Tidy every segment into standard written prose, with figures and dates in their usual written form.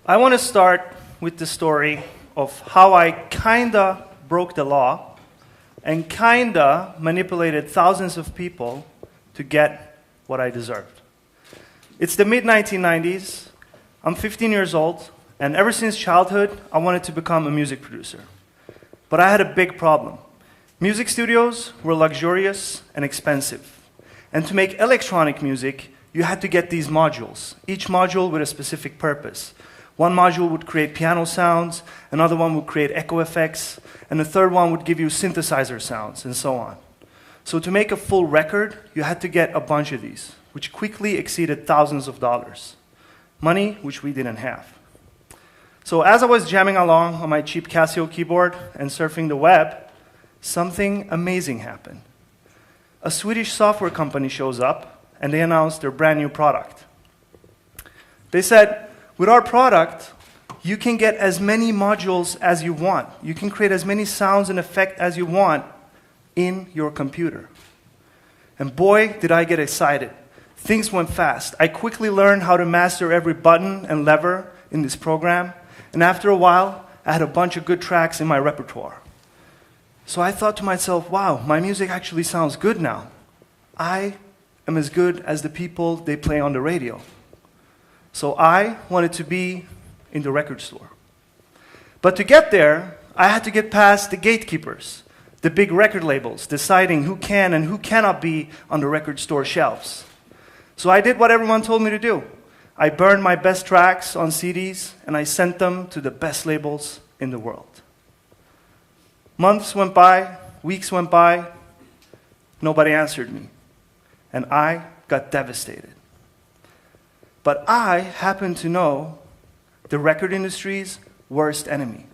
I want to start with the story of how I kinda broke the law and kinda manipulated thousands of people to get what I deserved. It's the mid-1990s. I'm 15 years old, and ever since childhood, I wanted to become a music producer. But I had a big problem. Music studios were luxurious and expensive. And to make electronic music, you had to get these modules, each module with a specific purpose. One module would create piano sounds, another one would create echo effects, and the third one would give you synthesizer sounds, and so on. So to make a full record, you had to get a bunch of these, which quickly exceeded thousands of dollars. Money which we didn't have. So as I was jamming along on my cheap Casio keyboard and surfing the web, something amazing happened. A Swedish software company shows up, and they announced their brand new product. They said, with our product, you can get as many modules as you want. You can create as many sounds and effects as you want in your computer. And boy, did I get excited. Things went fast. I quickly learned how to master every button and lever in this program. And after a while, I had a bunch of good tracks in my repertoire. So I thought to myself, wow, my music actually sounds good now. I am as good as the people they play on the radio. So I wanted to be in the record store. But to get there, I had to get past the gatekeepers, the big record labels, deciding who can and who cannot be on the record store shelves. So I did what everyone told me to do. I burned my best tracks on CDs, and I sent them to the best labels in the world. Months went by, weeks went by, nobody answered me, and I got devastated. But I happen to know the record industry's worst enemy.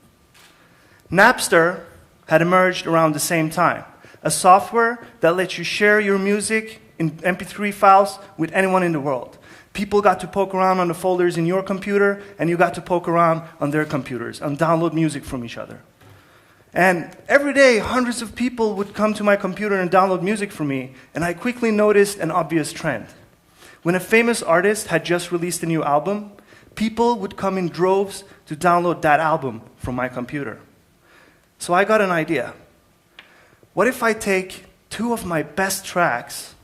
Napster had emerged around the same time, a software that lets you share your music in MP3 files with anyone in the world. People got to poke around on the folders in your computer, and you got to poke around on their computers and download music from each other. And every day, hundreds of people would come to my computer and download music from me, and I quickly noticed an obvious trend. When a famous artist had just released a new album, people would come in droves to download that album from my computer. So I got an idea. What if I take 2 of my best tracks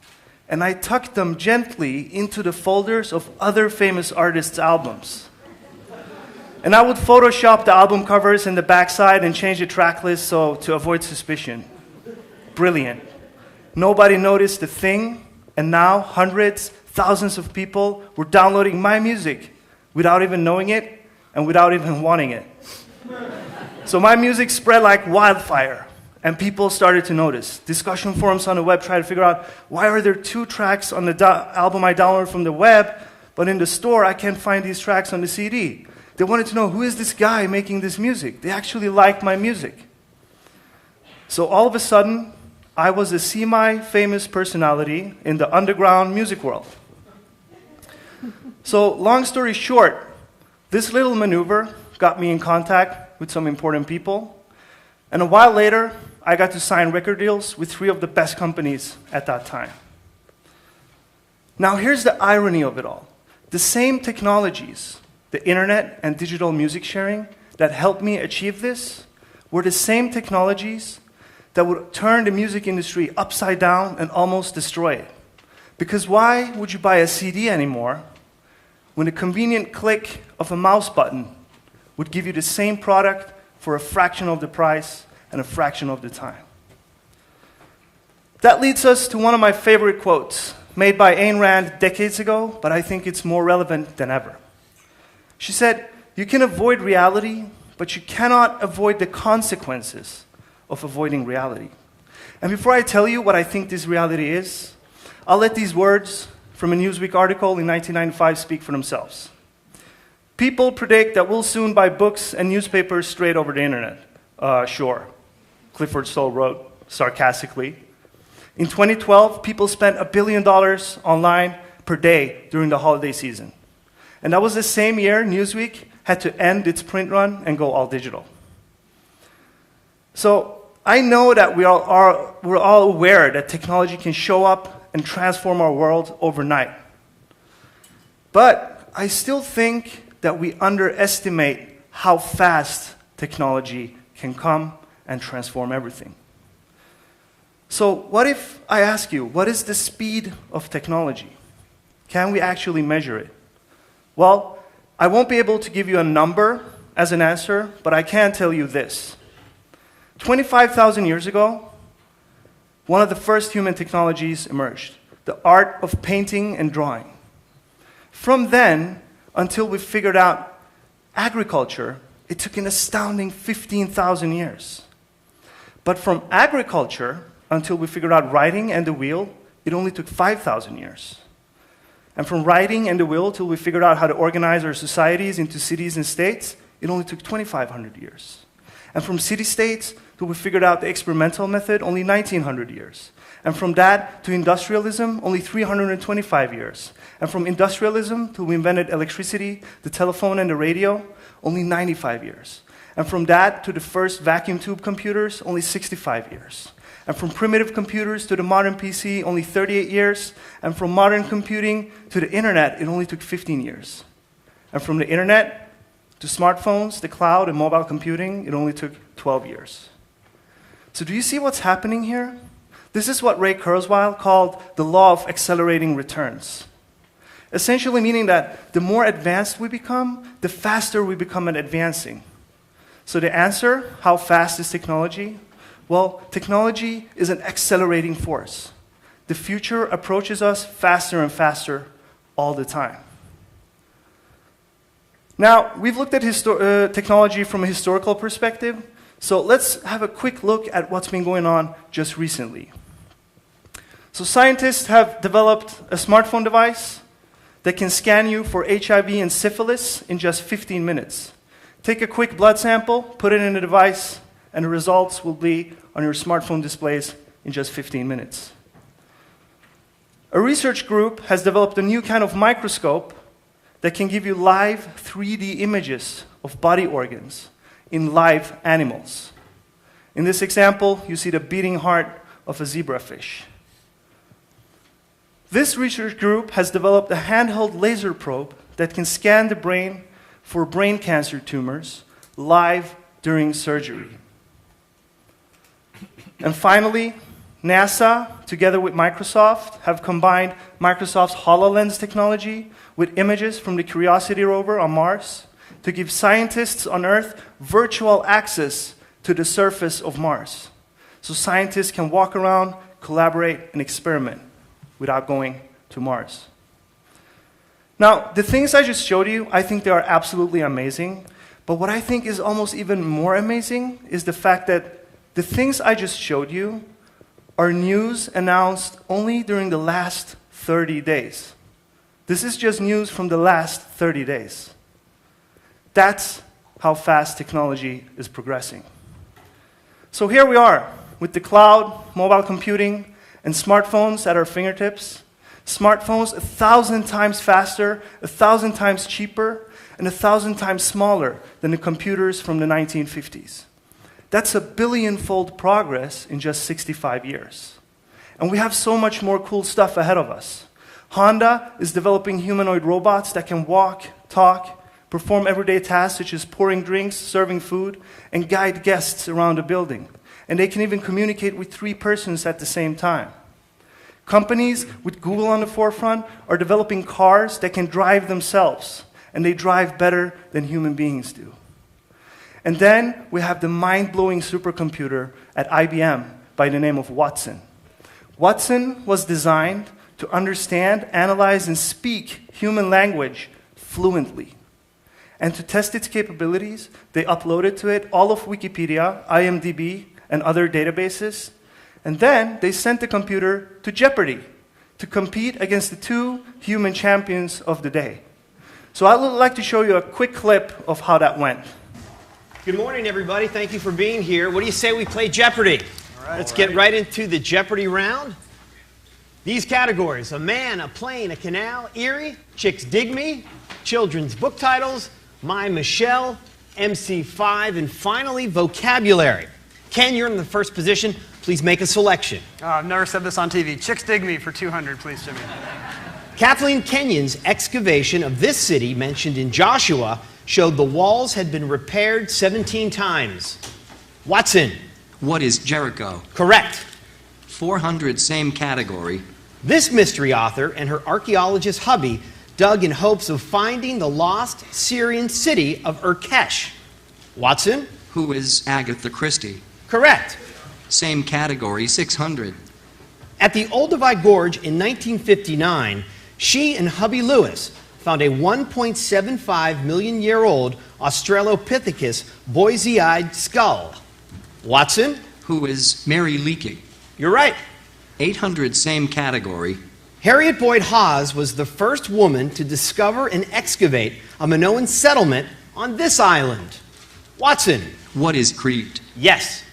and I tuck them gently into the folders of other famous artists' albums? And I would Photoshop the album covers and the backside and change the track list to avoid suspicion. Brilliant. Nobody noticed a thing, and now hundreds, thousands of people were downloading my music without even knowing it and without even wanting it. So my music spread like wildfire, and people started to notice. Discussion forums on the web tried to figure out, why are there 2 tracks on the album I downloaded from the web, but in the store I can't find these tracks on the CD? They wanted to know, who is this guy making this music? They actually like my music. So all of a sudden, I was a semi-famous personality in the underground music world. So long story short, this little maneuver got me in contact with some important people. And a while later, I got to sign record deals with 3 of the best companies at that time. Now here's the irony of it all. The same technologies, the internet and digital music sharing, that helped me achieve this were the same technologies that would turn the music industry upside down and almost destroy it. Because why would you buy a CD anymore when a convenient click of a mouse button would give you the same product for a fraction of the price and a fraction of the time? That leads us to one of my favorite quotes, made by Ayn Rand decades ago, but I think it's more relevant than ever. She said, "You can avoid reality, but you cannot avoid the consequences of avoiding reality." And before I tell you what I think this reality is, I'll let these words from a Newsweek article in 1995 speak for themselves. People predict that we'll soon buy books and newspapers straight over the internet. Sure, Clifford Stoll wrote sarcastically. In 2012, people spent $1 billion online per day during the holiday season. And that was the same year Newsweek had to end its print run and go all digital. So I know that we're all aware that technology can show up and transform our world overnight. But I still think that we underestimate how fast technology can come and transform everything. So what if I ask you, what is the speed of technology? Can we actually measure it? Well, I won't be able to give you a number as an answer, but I can tell you this. 25,000 years ago, one of the first human technologies emerged, the art of painting and drawing. From then until we figured out agriculture, it took an astounding 15,000 years. But from agriculture until we figured out writing and the wheel, it only took 5,000 years. And from writing and the wheel till we figured out how to organize our societies into cities and states, it only took 2,500 years. And from city-states till we figured out the experimental method, only 1,900 years. And from that to industrialism, only 325 years. And from industrialism till we invented electricity, the telephone and the radio, only 95 years. And from that to the first vacuum tube computers, only 65 years. And from primitive computers to the modern PC, only 38 years. And from modern computing to the internet, it only took 15 years. And from the internet to smartphones, the cloud, and mobile computing, it only took 12 years. So do you see what's happening here? This is what Ray Kurzweil called the law of accelerating returns. Essentially meaning that the more advanced we become, the faster we become at advancing. So the answer, how fast is technology? Well, technology is an accelerating force. The future approaches us faster and faster all the time. Now, we've looked at technology from a historical perspective, so let's have a quick look at what's been going on just recently. So scientists have developed a smartphone device that can scan you for HIV and syphilis in just 15 minutes. Take a quick blood sample, put it in a device, and the results will be on your smartphone displays in just 15 minutes. A research group has developed a new kind of microscope that can give you live 3D images of body organs in live animals. In this example, you see the beating heart of a zebrafish. This research group has developed a handheld laser probe that can scan the brain for brain cancer tumors live during surgery. And finally, NASA, together with Microsoft, have combined Microsoft's HoloLens technology with images from the Curiosity rover on Mars to give scientists on Earth virtual access to the surface of Mars. So scientists can walk around, collaborate, and experiment without going to Mars. Now, the things I just showed you, I think they are absolutely amazing. But what I think is almost even more amazing is the fact that the things I just showed you are news announced only during the last 30 days. This is just news from the last 30 days. That's how fast technology is progressing. So here we are with the cloud, mobile computing, and smartphones at our fingertips. Smartphones 1,000 times faster, 1,000 times cheaper, and 1,000 times smaller than the computers from the 1950s. That's a billion-fold progress in just 65 years. And we have so much more cool stuff ahead of us. Honda is developing humanoid robots that can walk, talk, perform everyday tasks such as pouring drinks, serving food, and guide guests around a building. And they can even communicate with 3 persons at the same time. Companies with Google on the forefront are developing cars that can drive themselves, and they drive better than human beings do. And then we have the mind-blowing supercomputer at IBM by the name of Watson. Watson was designed to understand, analyze, and speak human language fluently. And to test its capabilities, they uploaded to it all of Wikipedia, IMDb, and other databases. And then they sent the computer to Jeopardy to compete against the 2 human champions of the day. So I would like to show you a quick clip of how that went. Good morning, everybody. Thank you for being here. What do you say we play Jeopardy? Let's get right into the Jeopardy round. These categories: a man, a plane, a canal, Erie, Chicks Dig Me, children's book titles, My Michelle, MC5, and finally, vocabulary. Ken, you're in the first position. Please make a selection. I've never said this on TV. Chicks Dig Me for 200, please, Jimmy. Kathleen Kenyon's excavation of this city mentioned in Joshua showed the walls had been repaired 17 times. Watson. What is Jericho? Correct. 400, same category. This mystery author and her archaeologist hubby dug in hopes of finding the lost Syrian city of Urkesh. Watson. Who is Agatha Christie? Correct. Same category, 600. At the Olduvai Gorge in 1959, she and hubby Lewis found a 1.75 million year old Australopithecus Boise-eyed skull. Watson. Who is Mary Leakey? You're right. 800, same category. Harriet Boyd Hawes was the first woman to discover and excavate a Minoan settlement on this island. Watson. What is Crete? Yes.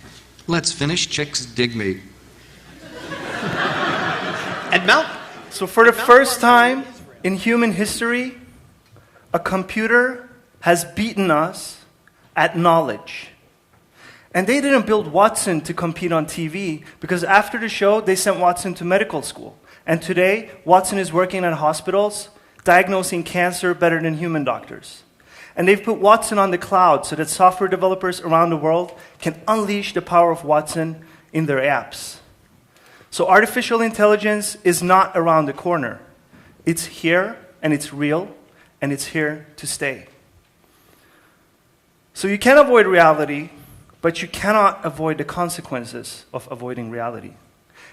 Let's finish Chicks Dig Me. At Mount. So for the first time in human history, a computer has beaten us at knowledge. And they didn't build Watson to compete on TV because after the show, they sent Watson to medical school. And today, Watson is working at hospitals, diagnosing cancer better than human doctors. And they've put Watson on the cloud so that software developers around the world can unleash the power of Watson in their apps. So artificial intelligence is not around the corner. It's here, and it's real, and it's here to stay. So you can avoid reality, but you cannot avoid the consequences of avoiding reality.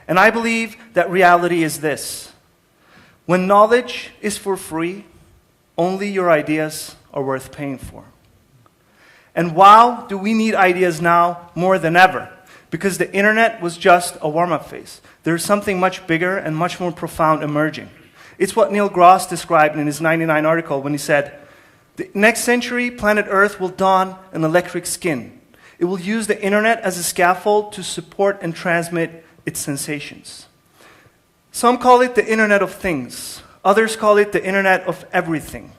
And I believe that reality is this. When knowledge is for free, only your ideas are worth paying for. And wow, do we need ideas now more than ever? Because the internet was just a warm-up phase. There's something much bigger and much more profound emerging. It's what Neil Gross described in his 99 article when he said, "The next century, planet Earth will don an electric skin. It will use the internet as a scaffold to support and transmit its sensations." Some call it the Internet of Things. Others call it the Internet of Everything.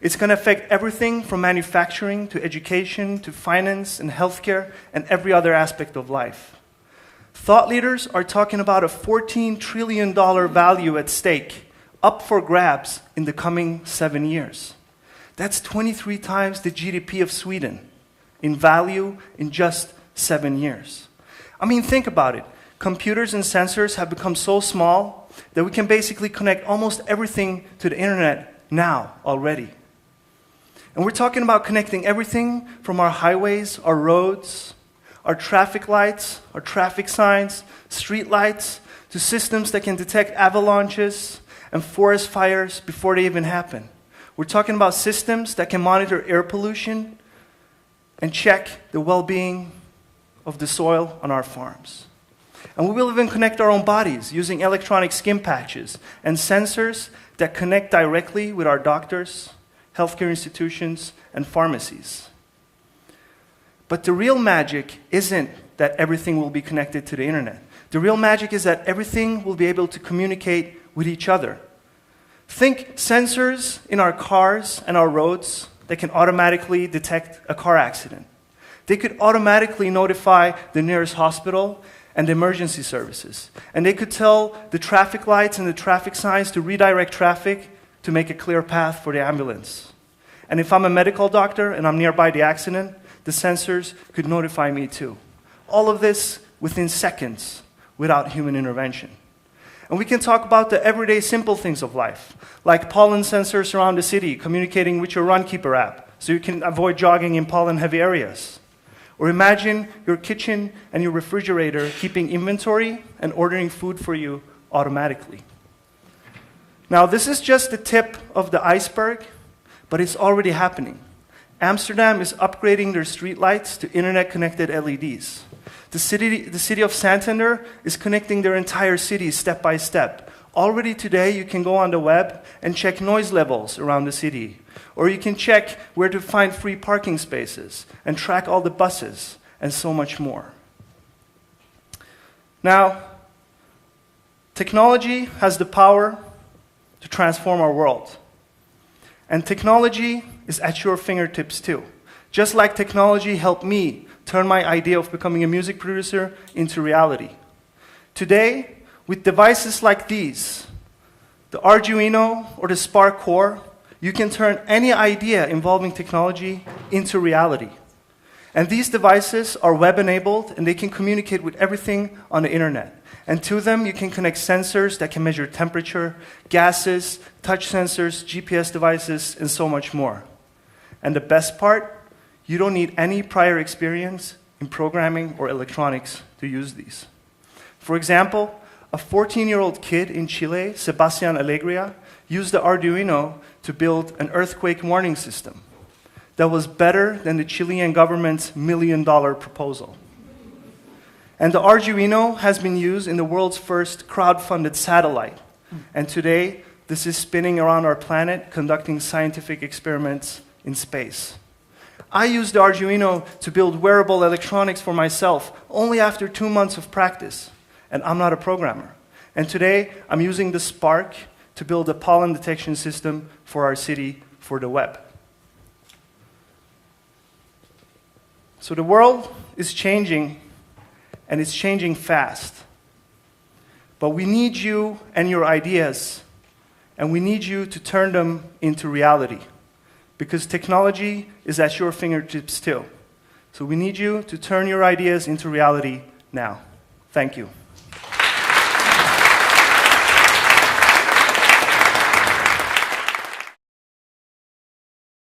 It's going to affect everything from manufacturing to education to finance and healthcare and every other aspect of life. Thought leaders are talking about a $14 trillion value at stake, up for grabs in the coming 7 years. That's 23 times the GDP of Sweden in value in just 7 years. I mean, think about it. Computers and sensors have become so small that we can basically connect almost everything to the internet now already. And we're talking about connecting everything from our highways, our roads, our traffic lights, our traffic signs, street lights, to systems that can detect avalanches and forest fires before they even happen. We're talking about systems that can monitor air pollution and check the well-being of the soil on our farms. And we will even connect our own bodies using electronic skin patches and sensors that connect directly with our doctors, healthcare institutions, and pharmacies. But the real magic isn't that everything will be connected to the internet. The real magic is that everything will be able to communicate with each other. Think sensors in our cars and our roads that can automatically detect a car accident. They could automatically notify the nearest hospital and the emergency services. And they could tell the traffic lights and the traffic signs to redirect traffic to make a clear path for the ambulance. And if I'm a medical doctor and I'm nearby the accident, the sensors could notify me too. All of this within seconds without human intervention. And we can talk about the everyday simple things of life, like pollen sensors around the city communicating with your Runkeeper app so you can avoid jogging in pollen-heavy areas. Or imagine your kitchen and your refrigerator keeping inventory and ordering food for you automatically. Now, this is just the tip of the iceberg, but it's already happening. Amsterdam is upgrading their streetlights to internet-connected LEDs. The city of Santander is connecting their entire city step by step. Already today, you can go on the web and check noise levels around the city. Or you can check where to find free parking spaces and track all the buses and so much more. Now, technology has the power to transform our world. And technology is at your fingertips too. Just like technology helped me turn my idea of becoming a music producer into reality. Today, with devices like these, the Arduino or the Spark core, you can turn any idea involving technology into reality. And these devices are web-enabled, and they can communicate with everything on the internet. And to them, you can connect sensors that can measure temperature, gases, touch sensors, GPS devices, and so much more. And the best part, you don't need any prior experience in programming or electronics to use these. For example, a 14-year-old kid in Chile, Sebastian Alegria, used the Arduino to build an earthquake warning system that was better than the Chilean government's $1 million proposal. And the Arduino has been used in the world's first crowd-funded satellite. And today, this is spinning around our planet, conducting scientific experiments in space. I used the Arduino to build wearable electronics for myself only after 2 months of practice. And I'm not a programmer. And today, I'm using the Spark to build a pollen detection system for our city for the web. So the world is changing, and it's changing fast. But we need you and your ideas, and we need you to turn them into reality. Because technology is at your fingertips too. So we need you to turn your ideas into reality now. Thank you.